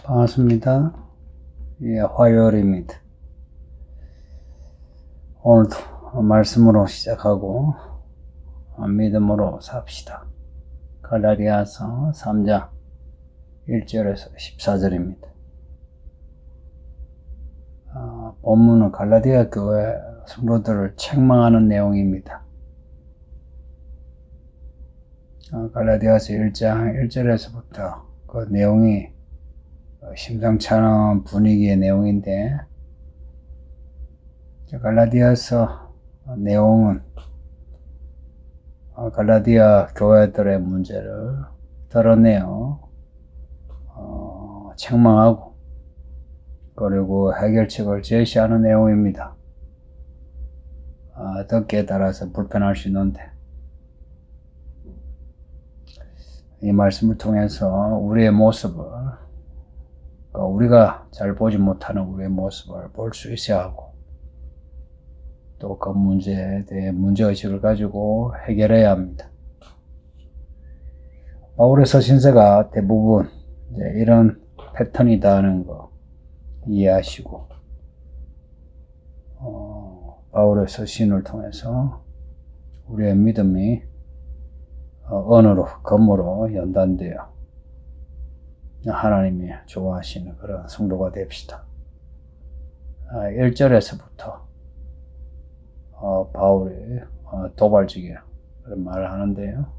반갑습니다. 예, 화요일입니다. 오늘도 말씀으로 시작하고 믿음으로 삽시다. 갈라디아서 3장 1절에서 14절입니다. 본문은 갈라디아 교회 성도들을 책망하는 내용입니다. 갈라디아서 1장 1절에서부터 그 내용이 심상치 않은 분위기의 내용인데, 갈라디아서 내용은 갈라디아 교회들의 문제를 드러내어 책망하고 그리고 해결책을 제시하는 내용입니다. 듣기에 따라서 불편할 수 있는데, 이 말씀을 통해서 우리의 모습을, 우리가 잘 보지 못하는 우리의 모습을 볼 수 있어야 하고, 또 그 문제에 대해 문제의식을 가지고 해결해야 합니다. 바울의 서신서가 대부분 이런 패턴이다는 거 이해하시고, 바울의 서신을 통해서 우리의 믿음이 언어로, 검으로 연단되어 하나님이 좋아하시는 그런 성도가 됩시다. 1절에서부터 바울이 도발적인 그런 말을 하는데요.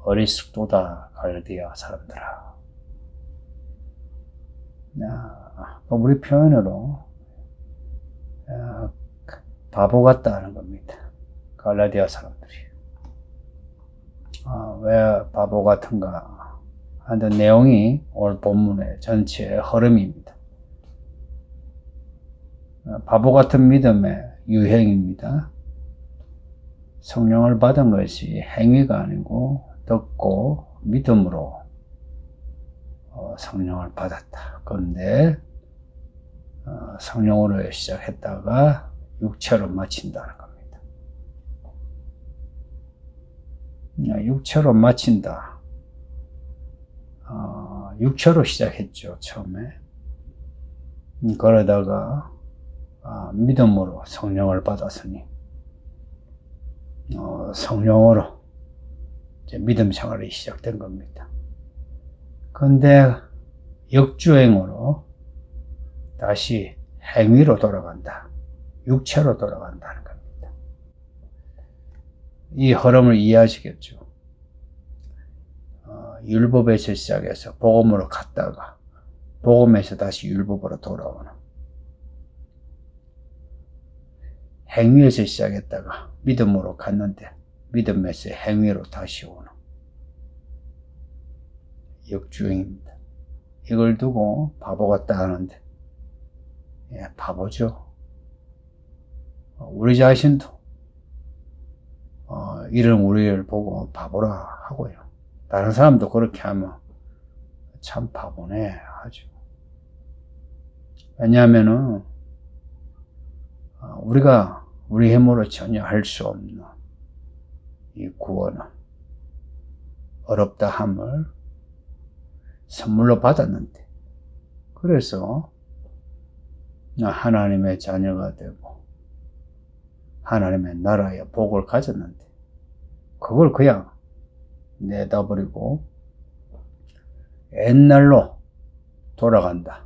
어리숙도다 갈라디아 사람들아. 우리 표현으로 바보 같다 하는 겁니다. 갈라디아 사람들이. 왜 바보 같은가 하는 내용이 오늘 본문의 전체의 흐름입니다. 바보 같은 믿음의 유행입니다. 성령을 받은 것이 행위가 아니고 듣고 믿음으로 성령을 받았다. 그런데 성령으로 시작했다가 육체로 마친다는 겁니다. 육체로 마친다. 육체로 시작했죠, 처음에. 그러다가 믿음으로 성령을 받았으니 성령으로 이제 믿음 생활이 시작된 겁니다. 그런데 역주행으로 다시 행위로 돌아간다. 육체로 돌아간다는 겁니다. 이 흐름을 이해하시겠죠? 율법에서 시작해서 복음으로 갔다가 복음에서 다시 율법으로 돌아오는, 행위에서 시작했다가 믿음으로 갔는데 믿음에서 행위로 다시 오는 역주행입니다. 이걸 두고 바보 같다 하는데, 바보죠. 우리 자신도 이런 우리를 보고 바보라 하고요. 다른 사람도 그렇게 하면 참 바보네 하죠. 왜냐하면은 우리가 우리 힘으로 전혀 할 수 없는 이 구원은 어렵다 함을 선물로 받았는데, 그래서 하나님의 자녀가 되고 하나님의 나라의 복을 가졌는데 그걸 그냥 내다버리고 옛날로 돌아간다.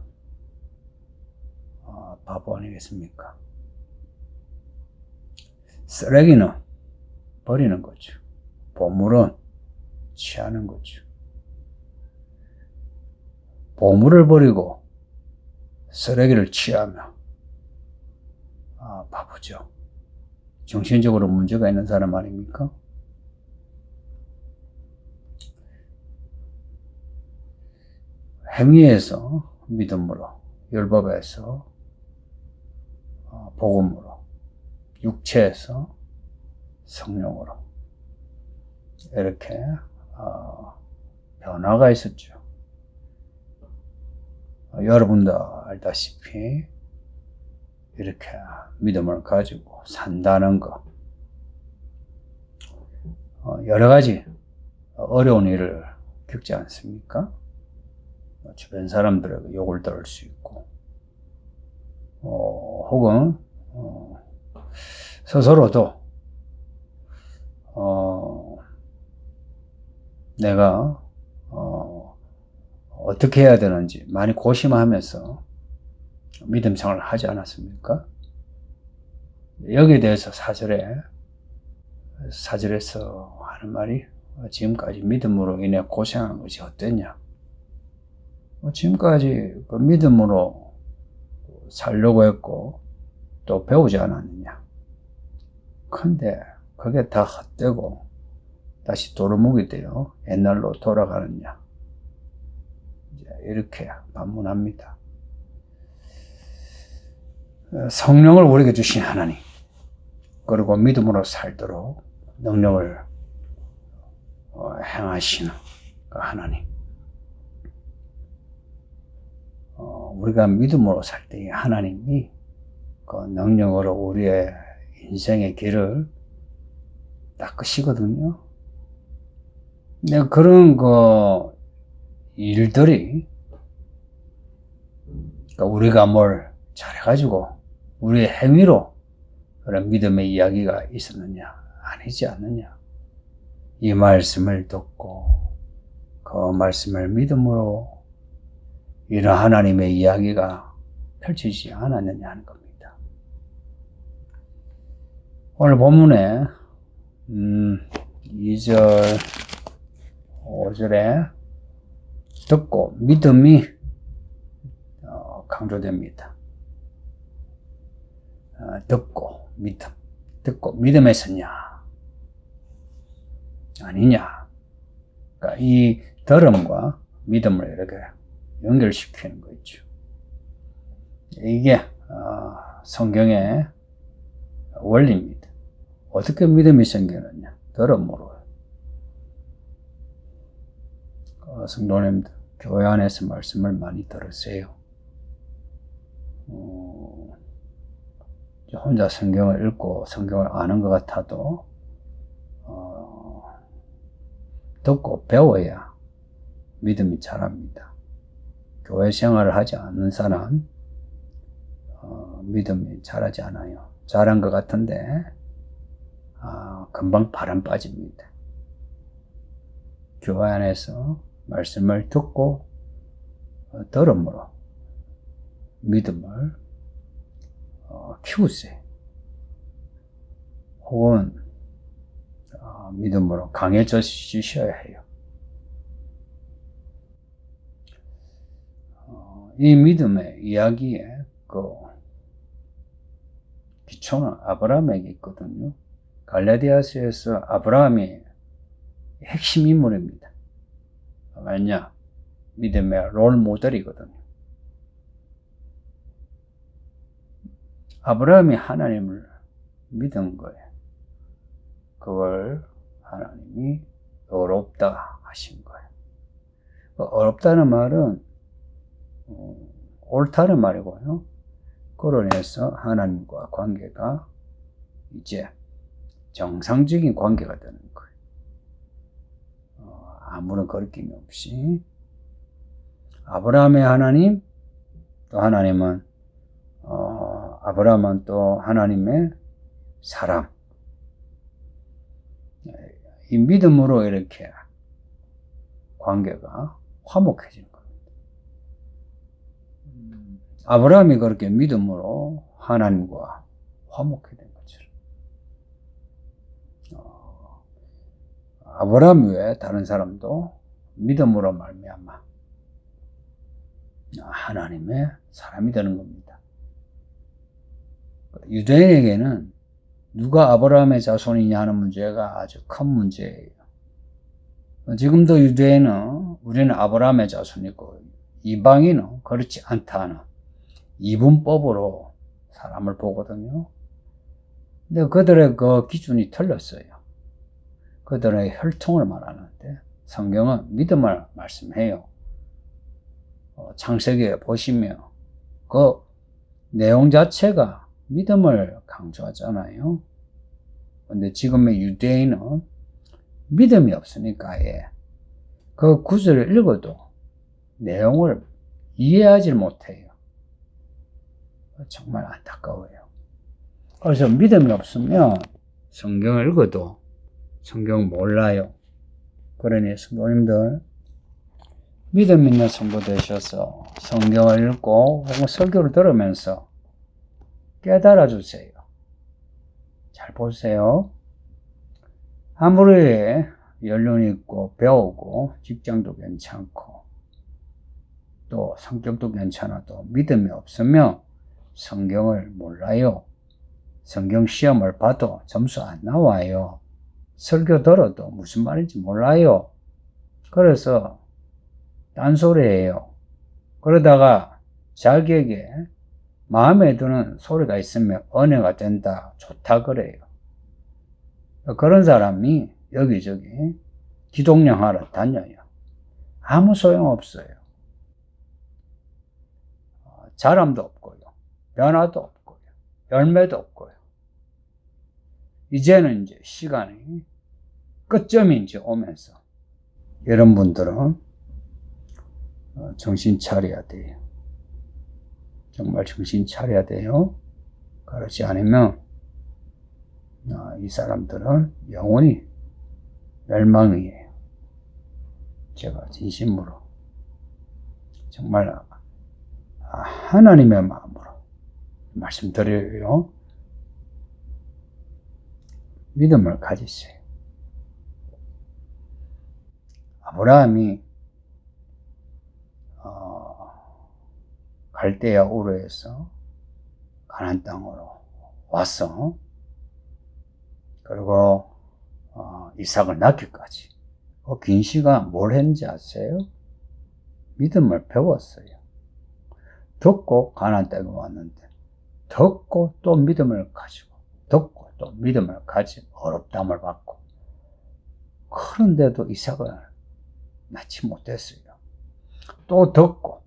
바보 아니겠습니까? 쓰레기는 버리는 거죠. 보물은 취하는 거죠. 보물을 버리고 쓰레기를 취하면 바보죠. 정신적으로 문제가 있는 사람 아닙니까? 행위에서 믿음으로, 율법에서 복음으로, 육체에서 성령으로 이렇게 변화가 있었죠. 여러분도 알다시피 이렇게 믿음을 가지고 산다는 것, 여러 가지 어려운 일을 겪지 않습니까? 주변 사람들에게 욕을 들을 수 있고, 혹은 스스로도 내가 어떻게 해야 되는지 많이 고심하면서 믿음 생활을 하지 않았습니까? 여기에 대해서 사절에서 하는 말이, 지금까지 믿음으로 인해 고생한 것이 어땠냐? 지금까지 그 믿음으로 살려고 했고 또 배우지 않았느냐? 근데 그게 다 헛되고 다시 도루묵이 되어 옛날로 돌아가느냐? 이렇게 반문합니다. 성령을 우리에게 주신 하나님, 그리고 믿음으로 살도록 능력을 행하시는 그 하나님, 우리가 믿음으로 살 때 하나님이 그 능력으로 우리의 인생의 길을 닦으시거든요. 근데 그런 그 일들이, 그러니까 우리가 뭘 잘해가지고 우리의 행위로 그런 믿음의 이야기가 있었느냐? 아니지 않느냐? 이 말씀을 듣고 그 말씀을 믿음으로 이런 하나님의 이야기가 펼치지 않았느냐 하는 겁니다. 오늘 본문에 2절 5절에 듣고 믿음이 강조됩니다. 듣고 믿음에 섰냐 아니냐. 그러니까 이 들음과 믿음을 이렇게 연결시키는 거 있죠. 이게 성경의 원리입니다. 어떻게 믿음이 생기느냐? 들음으로. 성도님들, 교회 안에서 말씀을 많이 들으세요. 혼자 성경을 읽고 성경을 아는 것 같아도 듣고 배워야 믿음이 자랍니다. 교회 생활을 하지 않는 사람 믿음이 자라지 않아요. 자란 것 같은데 금방 바람 빠집니다. 교회 안에서 말씀을 듣고 들음으로 믿음을 키우세요. 혹은 믿음으로 강해져 주셔야 해요. 이 믿음의 이야기에 그 기초는 아브라함에게 있거든요. 갈라디아서에서 아브라함이 핵심 인물입니다. 왜냐? 믿음의 롤 모델이거든요. 아브라함이 하나님을 믿은 거예요. 그걸 하나님이 어렵다 하신 거예요. 어렵다는 말은 옳다는 말이고요. 그로 인해서 하나님과 관계가 이제 정상적인 관계가 되는 거예요. 아무런 거리낌이 없이 아브라함의 하나님, 또 하나님은 아브라함은 또 하나님의 사람, 이 믿음으로 이렇게 관계가 화목해지는 겁니다. 아브라함이 그렇게 믿음으로 하나님과 화목해 된 것처럼 아브라함 외에 다른 사람도 믿음으로 말미암아 하나님의 사람이 되는 겁니다. 유대인에게는 누가 아브라함의 자손이냐 하는 문제가 아주 큰 문제예요. 지금도 유대인은 우리는 아브라함의 자손이고 이방인은 그렇지 않다는 이분법으로 사람을 보거든요. 근데 그들의 그 기준이 틀렸어요. 그들의 혈통을 말하는데 성경은 믿음을 말씀해요. 창세기에 보시면 그 내용 자체가 믿음을 강조하잖아요. 근데 지금의 유대인은 믿음이 없으니까 그 구절을 읽어도 내용을 이해하지 못해요. 정말 안타까워요. 그래서 믿음이 없으면 성경을 읽어도 성경 몰라요. 그러니 성도님들, 믿음 있는 성도 되셔서 성경을 읽고 혹은 설교를 들으면서 깨달아 주세요. 잘 보세요. 아무리 연륜 있고 배우고 직장도 괜찮고 또 성격도 괜찮아도 믿음이 없으면 성경을 몰라요. 성경 시험을 봐도 점수 안 나와요. 설교 들어도 무슨 말인지 몰라요. 그래서 딴소리예요. 그러다가 자기에게 마음에 드는 소리가 있으면 은혜가 된다, 좋다 그래요. 그런 사람이 여기저기 기독령 하러 다녀요. 아무 소용없어요. 자람도 없고요. 변화도 없고요. 열매도 없고요. 이제는 이제 시간이 끝점이 이제 오면서 이런 분들은 정신 차려야 돼요. 정말 정신 차려야 돼요. 그렇지 않으면 이 사람들은 영원히 멸망이에요. 제가 진심으로 정말 하나님의 마음으로 말씀드려요. 믿음을 가지세요. 아브라함이 갈대아 우르에서 가나안 땅으로 왔어. 그리고 이삭을 낳기까지 긴 시간 뭘 했는지 아세요? 믿음을 배웠어요. 듣고 가나안 땅에 왔는데 듣고 또 믿음을 가지고 듣고 또 믿음을 가지고 어렵다함을 받고 그런데도 이삭을 낳지 못했어요. 또 듣고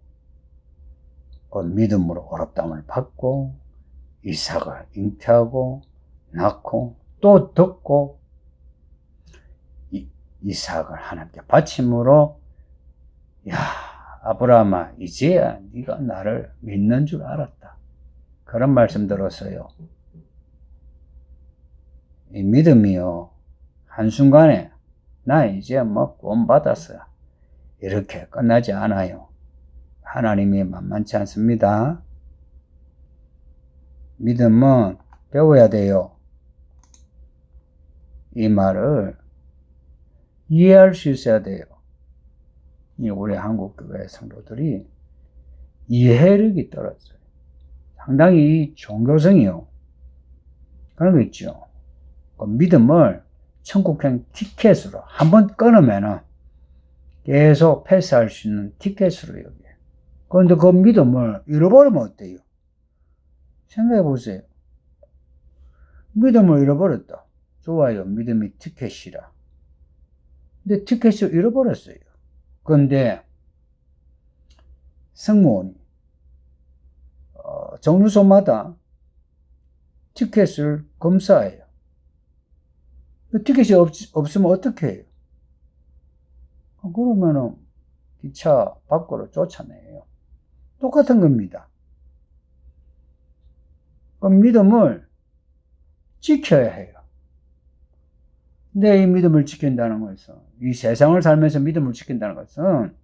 그 믿음으로 어렵다함을 받고 이삭을 잉태하고 낳고 또 듣고 이삭을 하나님께 바침으로 야 아브라함아 이제야 네가 나를 믿는 줄 알았다. 그런 말씀 들었어요. 이 믿음이요 한순간에 나 이제 뭐 구원 받았어 이렇게 끝나지 않아요. 하나님이 만만치 않습니다. 믿음은 배워야 돼요. 이 말을 이해할 수 있어야 돼요. 우리 한국교회 성도들이 이해력이 떨어져요. 상당히 종교성이요. 그런 거 있죠. 그 믿음을 천국행 티켓으로 한번 끊으면은 계속 패스할 수 있는 티켓으로 여겨요. 그런데 그 믿음을 잃어버리면 어때요? 생각해 보세요. 믿음을 잃어버렸다. 좋아요. 믿음이 티켓이라. 근데 티켓을 잃어버렸어요. 그런데 승무원이 정류소마다 티켓을 검사해요. 티켓이 없으면 어떻게 해요? 그러면은 기차 밖으로 쫓아내요. 똑같은 겁니다. 그럼 믿음을 지켜야 해요. 근데 이 믿음을 지킨다는 것은, 이 세상을 살면서 믿음을 지킨다는 것은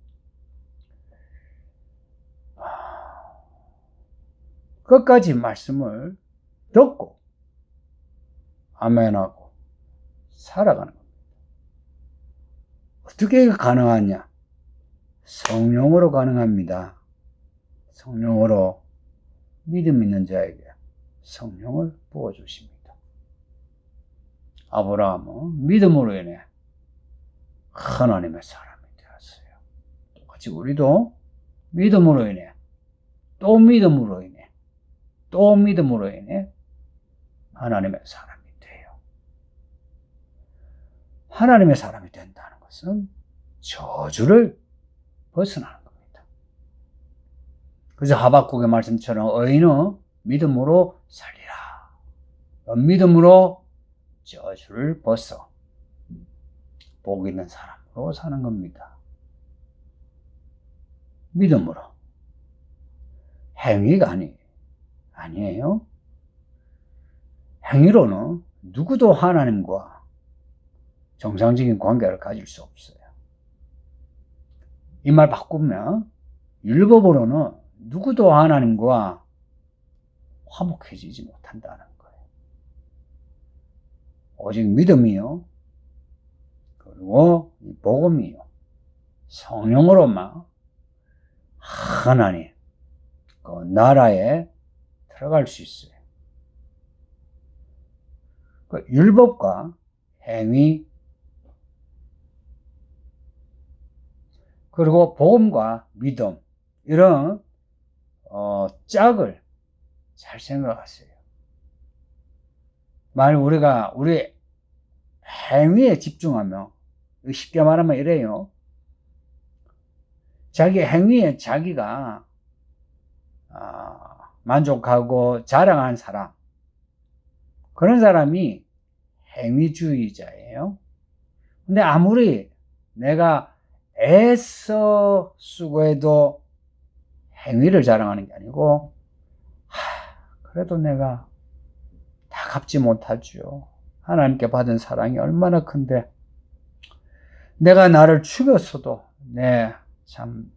끝까지 말씀을 듣고 아멘하고 살아가는 겁니다. 어떻게 가능하냐? 성령으로 가능합니다. 성령으로 믿음 있는 자에게 성령을 부어주십니다. 아브라함은 믿음으로 인해 하나님의 사람이 되었어요. 똑같이 우리도 믿음으로 인해 또 믿음으로 인해 또 믿음으로 인해 하나님의 사람이 돼요. 하나님의 사람이 된다는 것은 저주를 벗어나는 겁니다. 그래서 하박국의 말씀처럼 의인은 믿음으로 살리라. 믿음으로 저주를 벗어 복 있는 사람으로 사는 겁니다. 믿음으로. 행위가 아니에요. 행위로는 누구도 하나님과 정상적인 관계를 가질 수 없어요. 이 말 바꾸면 율법으로는 누구도 하나님과 화목해지지 못한다는 거예요. 오직 믿음이요, 그리고 이 복음이요, 성령으로만 하나님 그 나라에 들어갈 수 있어요. 그 율법과 행위, 그리고 복음과 믿음, 이런 짝을 잘 생각하세요. 만약 우리가 우리 행위에 집중하면, 쉽게 말하면 이래요. 자기 행위에 자기가 만족하고 자랑하는 사람, 그런 사람이 행위주의자예요. 근데 아무리 내가 애써 수고해도 행위를 자랑하는 게 아니고, 그래도 내가 다 갚지 못하죠. 하나님께 받은 사랑이 얼마나 큰데, 내가 나를 죽였어도 참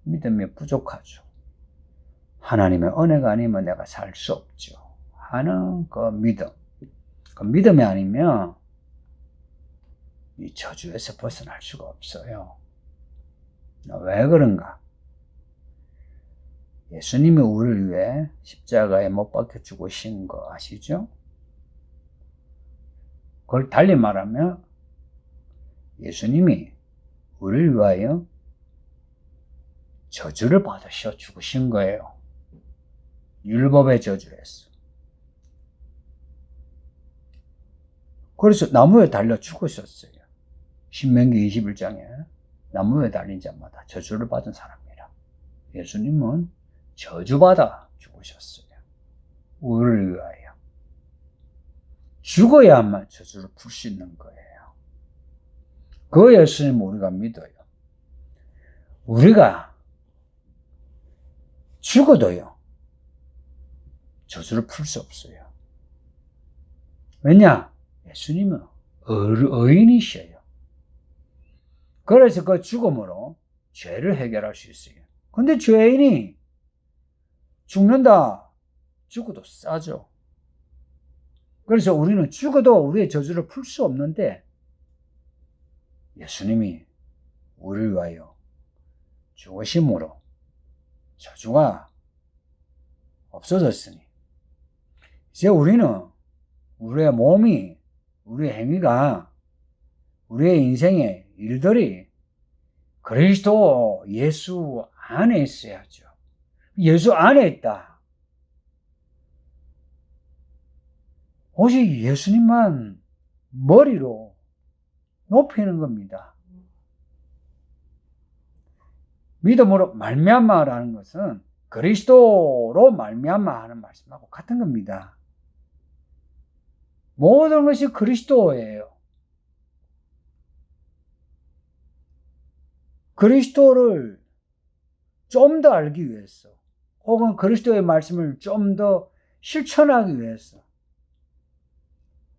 믿음이 부족하죠. 하나님의 은혜가 아니면 내가 살 수 없죠 하는 그 믿음. 그 믿음이 아니면 이 저주에서 벗어날 수가 없어요. 왜 그런가? 예수님이 우리를 위해 십자가에 못 박혀 죽으신 거 아시죠? 그걸 달리 말하면 예수님이 우리를 위하여 저주를 받으셔 죽으신 거예요. 율법의 저주에서. 그래서 나무에 달려 죽으셨어요. 신명기 21장에 나무에 달린 자마다 저주를 받은 사람이라. 예수님은 저주받아 죽으셨어요. 우리를 위하여. 죽어야만 저주를 풀 수 있는 거예요. 그 예수님 우리가 믿어요. 우리가 죽어도요, 저주를 풀 수 없어요. 왜냐? 예수님은 의인이셔요. 그래서 그 죽음으로 죄를 해결할 수 있어요. 근데 죄인이 죽는다, 죽어도 싸죠. 그래서 우리는 죽어도 우리의 저주를 풀 수 없는데, 예수님이 우리를 위하여 죽으심으로 저주가 없어졌으니, 이제 우리는 우리의 몸이, 우리의 행위가, 우리의 인생의 일들이 그리스도 예수 안에 있어야죠. 예수 안에 있다. 오직 예수님만 머리로 높이는 겁니다. 믿음으로 말미암아라는 것은 그리스도로 말미암아 하는 말씀하고 같은 겁니다. 모든 것이 그리스도예요. 그리스도를 좀 더 알기 위해서, 혹은 그리스도의 말씀을 좀 더 실천하기 위해서,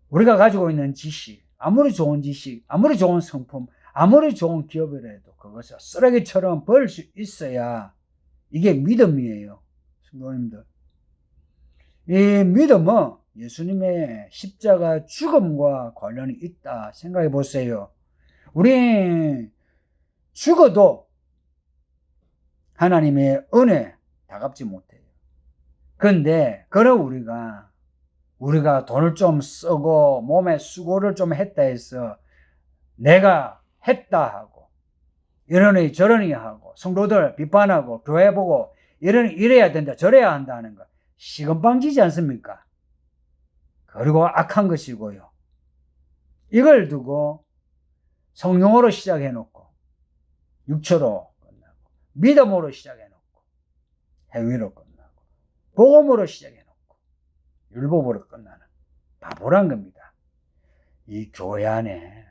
우리가 가지고 있는 지식, 아무리 좋은 지식, 아무리 좋은 성품, 아무리 좋은 기업이라도 그것을 쓰레기처럼 버릴 수 있어야 이게 믿음이에요. 성도님들, 이 믿음은 예수님의 십자가 죽음과 관련이 있다 생각해 보세요. 우리 죽어도 하나님의 은혜 다 갚지 못해요. 그런데 그럼 우리가 돈을 좀 쓰고 몸에 수고를 좀 했다 해서 내가 했다 하고, 이러니 저러니 하고, 성도들 비판하고, 교회 보고 이래야 된다, 저래야 한다는 거 시건방지지 않습니까? 그리고 악한 것이고요. 이걸 두고 성령으로 시작해 놓고 육체로 끝나고, 믿음으로 시작해 놓고 행위로 끝나고, 복음으로 시작해 놓고 율법으로 끝나는 바보란 겁니다. 이 교회 안에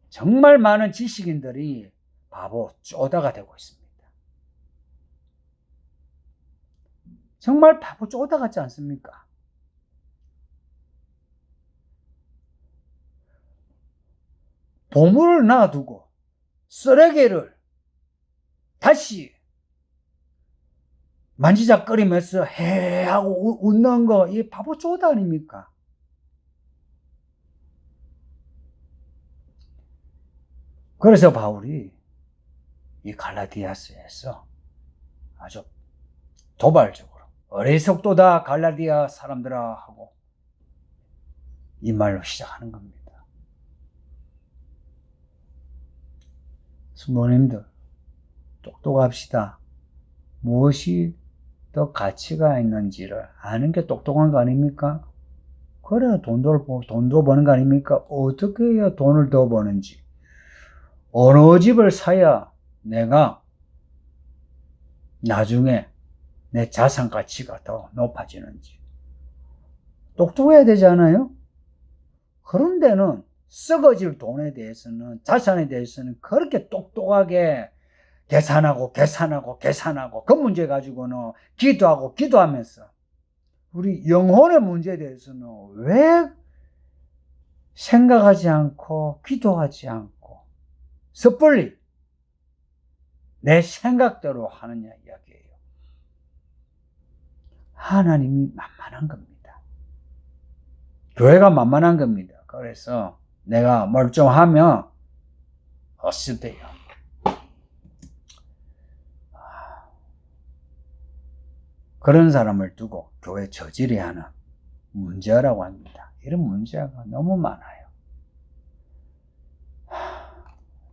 정말 많은 지식인들이 바보 쪼다가 되고 있습니다. 정말 바보 쪼다 같지 않습니까? 보물을 놔두고 쓰레기를 다시 만지작거리면서 헤 하고 웃는 거, 이 바보 쪼다 아닙니까? 그래서 바울이 이 갈라디아서에서 아주 도발적으로 어리석도다 갈라디아 사람들아 하고 이 말로 시작하는 겁니다. 성도님들, 똑똑합시다. 무엇이 더 가치가 있는지를 아는 게 똑똑한 거 아닙니까? 그래야 돈도 버는 거 아닙니까? 어떻게 해야 돈을 더 버는지, 어느 집을 사야 내가 나중에 내 자산 가치가 더 높아지는지 똑똑해야 되지 않아요? 그런 데는 썩어질 돈에 대해서는, 자산에 대해서는 그렇게 똑똑하게 계산하고 그 문제 가지고는 기도하면서 우리 영혼의 문제에 대해서는 왜 생각하지 않고 기도하지 않고 섣불리 내 생각대로 하느냐 이야기예요. 하나님이 만만한 겁니다. 교회가 만만한 겁니다. 그래서 내가 멀쩡하면 어쓰대요. 그런 사람을 두고 교회 저질이 하는 문제라고 합니다. 이런 문제가 너무 많아요.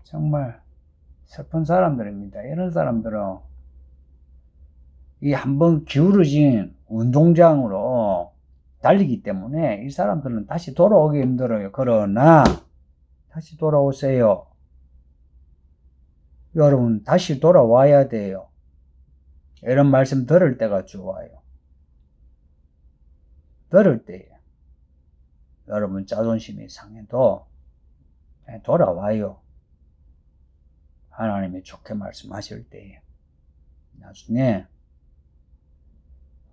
정말 슬픈 사람들입니다. 이런 사람들은 이 한번 기울어진 운동장으로 달리기 때문에 이 사람들은 다시 돌아오기 힘들어요. 그러나 다시 돌아오세요. 여러분, 다시 돌아와야 돼요. 이런 말씀 들을 때가 좋아요. 들을 때에 여러분 자존심이 상해도 돌아와요. 하나님이 좋게 말씀하실 때에 나중에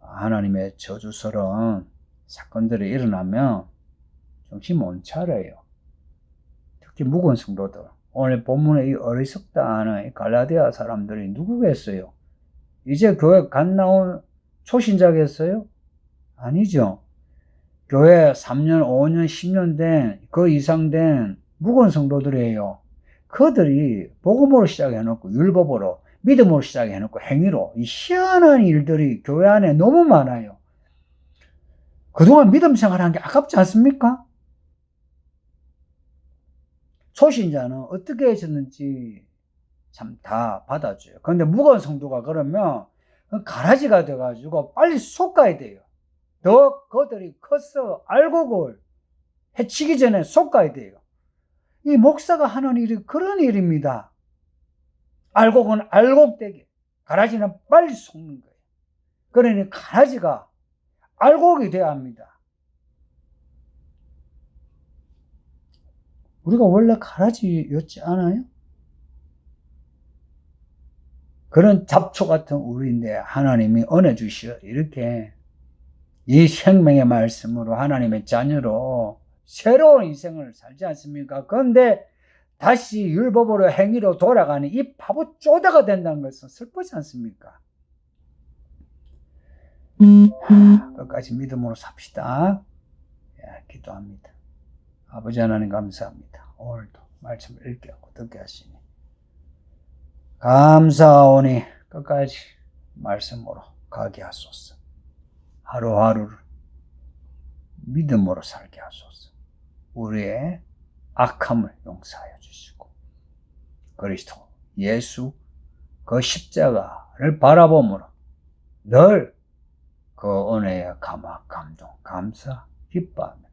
하나님의 저주스러운 사건들이 일어나면 정신 못 차려요. 특히 무거운 성도들, 오늘 본문에 이 어리석다 하는 이 갈라디아 사람들이 누구겠어요? 이제 교회 갓 나온 초신자겠어요? 아니죠. 교회 3년, 5년, 10년 된, 그 이상 된 무거운 성도들이에요. 그들이 복음으로 시작해놓고 율법으로, 믿음으로 시작해놓고 행위로, 이 희한한 일들이 교회 안에 너무 많아요. 그동안 믿음 생활한 게 아깝지 않습니까? 초신자는 어떻게 하셨는지 참 다 받아줘요. 그런데 무거운 성도가 그러면 가라지가 돼가지고 빨리 속가야 돼요. 더 그들이 커서 알곡을 해치기 전에 속가야 돼요. 이 목사가 하는 일이 그런 일입니다. 알곡은 알곡되게, 가라지는 빨리 속는 거예요. 그러니 가라지가 알곡이 돼야 합니다. 우리가 원래 가라지였지 않아요? 그런 잡초 같은 우리인데 하나님이 은혜 주시어 이렇게 이 생명의 말씀으로 하나님의 자녀로 새로운 인생을 살지 않습니까? 그런데 다시 율법으로 행위로 돌아가는 이 바보 쪼다가 된다는 것은 슬프지 않습니까? 끝까지 믿음으로 삽시다. 기도합니다. 아버지 하나님 감사합니다. 오늘도 말씀을 읽게 하고 듣게 하시니 감사하오니 끝까지 말씀으로 가게 하소서. 하루하루를 믿음으로 살게 하소서. 우리의 악함을 용서하여 주시고 그리스도 예수 그 십자가를 바라봄으로 늘 그 은혜에 감화, 감동, 감사, 기뻐하며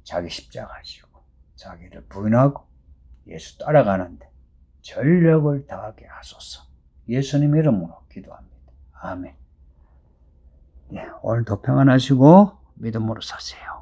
자기 십자가 지고 자기를 부인하고 예수 따라가는데 전력을 다하게 하소서. 예수님 이름으로 기도합니다. 아멘. 오늘도 평안하시고 믿음으로 사세요.